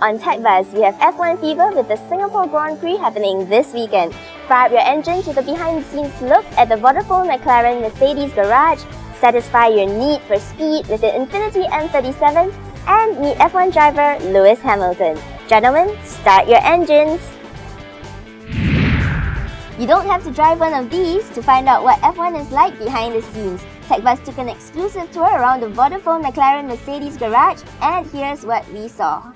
On TechBuzz, we have F1 fever with the Singapore Grand Prix happening this weekend. Fire up your engines with a behind-the-scenes look at the Vodafone McLaren Mercedes garage, satisfy your need for speed with the Infiniti M37, and meet F1 driver Lewis Hamilton. Gentlemen, start your engines! You don't have to drive one of these to find out what F1 is like behind the scenes. TechBuzz took an exclusive tour around the Vodafone McLaren Mercedes garage, and here's what we saw.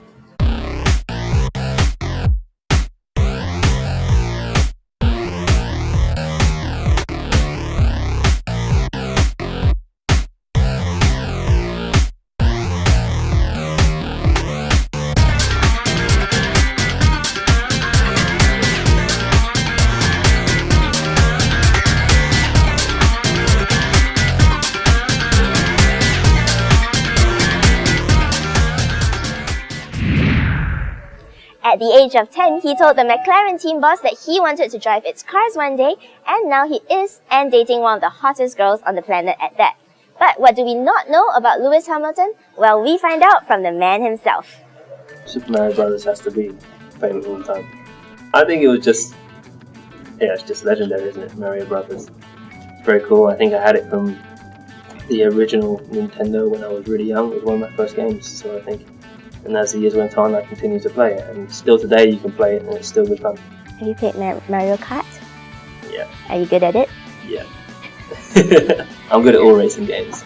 At the age of 10, he told the McLaren team boss that he wanted to drive its cars one day, and now he is, and dating one of the hottest girls on the planet at that. But what do we not know about Lewis Hamilton? Well, we find out from the man himself. Super Mario Brothers has to be famous all the time. I think it was just, it's just legendary, isn't it? Mario Brothers. It's very cool. I think I had it from the original Nintendo when I was really young. It was one of my first games, so I think. And as the years went on, I continued to play it. And still today, you can play it and it's still good fun. Have you played Mario Kart? Yeah. Are you good at it? Yeah. I'm good at all racing games.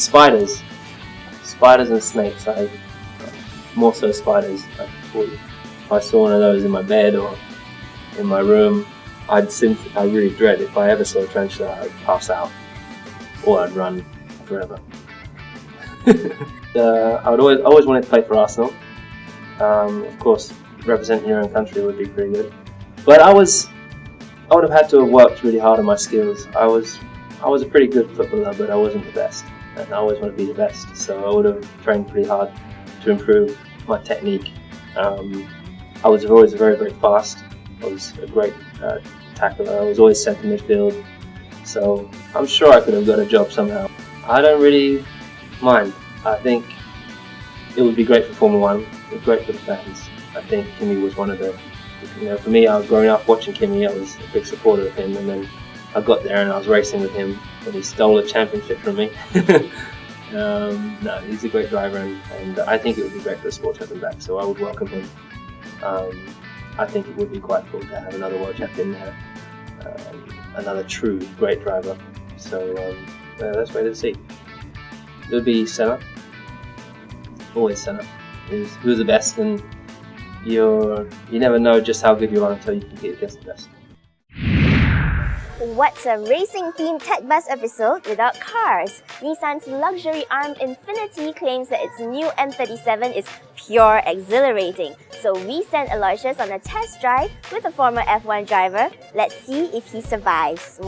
Spiders. Spiders and snakes. More so spiders. If I saw one of those in my bed or in my room, I really dread if I ever saw a tarantula, I'd pass out. Or I'd run forever. I always wanted to play for Arsenal. Of course, representing your own country would be pretty good. But I would have had to have worked really hard on my skills. I was a pretty good footballer, but I wasn't the best. And I always want to be the best. So I would have trained pretty hard to improve my technique. I was always very, very fast. I was a great tackler. I was always centre midfield. So I'm sure I could have got a job somehow. I don't really mind. I think it would be great for Formula 1, great for the fans. I think Kimi was one of the, for me, I was growing up watching Kimi, I was a big supporter of him, and then I got there and I was racing with him, and he stole a championship from me. No, he's a great driver, and I think it would be great for the sport to have him back, so I would welcome him. I think it would be quite cool to have another world champion there, another true great driver, so let's wait and see. It would be Senna. Always Senna. Who's the best, and you never know just how good you are until you compete against the best. What's a racing-themed TechBuzz episode without cars? Nissan's luxury-armed Infiniti claims that its new M37 is pure exhilarating. So we sent Aloysius on a test drive with a former F1 driver. Let's see if he survives.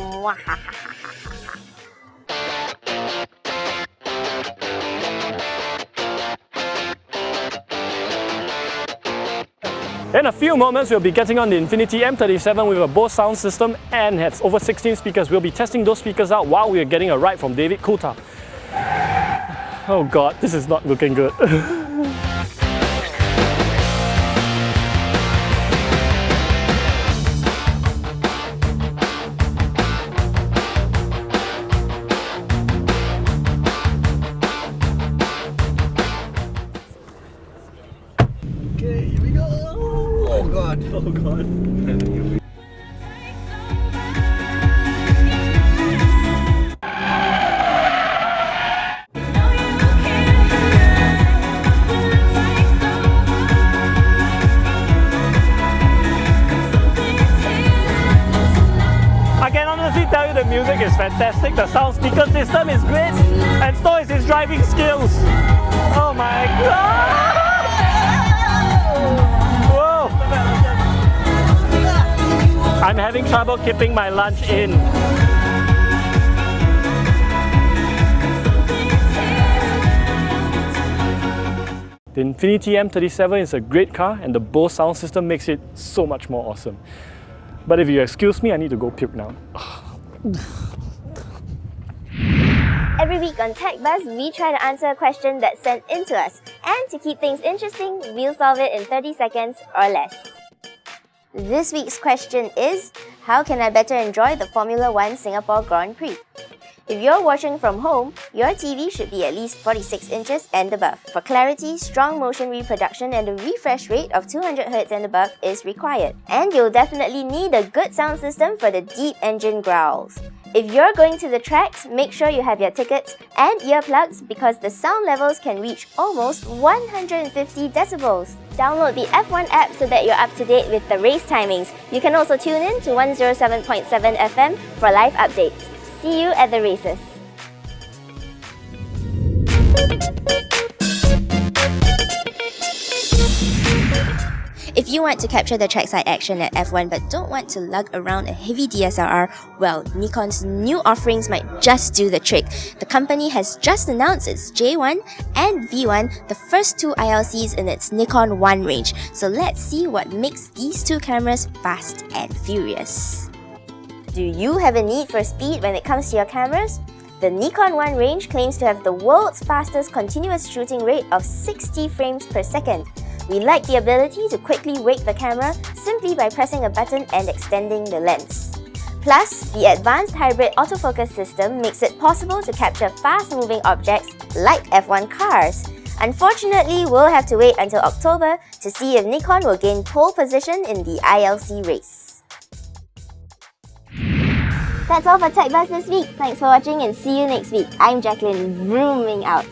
In a few moments, we'll be getting on the Infiniti M37 with a Bose sound system and has over 16 speakers. We'll be testing those speakers out while we are getting a ride from David Coulthard. Oh god, this is not looking good. Okay, here we go. Oh god. Oh god. I can honestly tell you the music is fantastic, the sound speaker system is great, and so is his driving skills. Oh my god! I'm having trouble keeping my lunch in. The Infiniti M37 is a great car and the Bose sound system makes it so much more awesome. But if you excuse me, I need to go puke now. Every week on Tech Buzz, we try to answer a question that's sent in to us. And to keep things interesting, we'll solve it in 30 seconds or less. This week's question is, how can I better enjoy the Formula One Singapore Grand Prix? If you're watching from home, your TV should be at least 46 inches and above. For clarity, strong motion reproduction and a refresh rate of 200Hz and above is required. And you'll definitely need a good sound system for the deep engine growls. If you're going to the tracks, make sure you have your tickets and earplugs because the sound levels can reach almost 150 decibels. Download the F1 app so that you're up to date with the race timings. You can also tune in to 107.7 FM for live updates. See you at the races. If you want to capture the trackside action at F1 but don't want to lug around a heavy DSLR, well, Nikon's new offerings might just do the trick. The company has just announced its J1 and V1, the first two ILCs in its Nikon One range. So let's see what makes these two cameras fast and furious. Do you have a need for speed when it comes to your cameras? The Nikon One range claims to have the world's fastest continuous shooting rate of 60 frames per second. We like the ability to quickly wake the camera simply by pressing a button and extending the lens. Plus, the advanced hybrid autofocus system makes it possible to capture fast-moving objects like F1 cars. Unfortunately, we'll have to wait until October to see if Nikon will gain pole position in the ILC race. That's all for Tech Buzz this week. Thanks for watching and see you next week. I'm Jacqueline, vrooming out.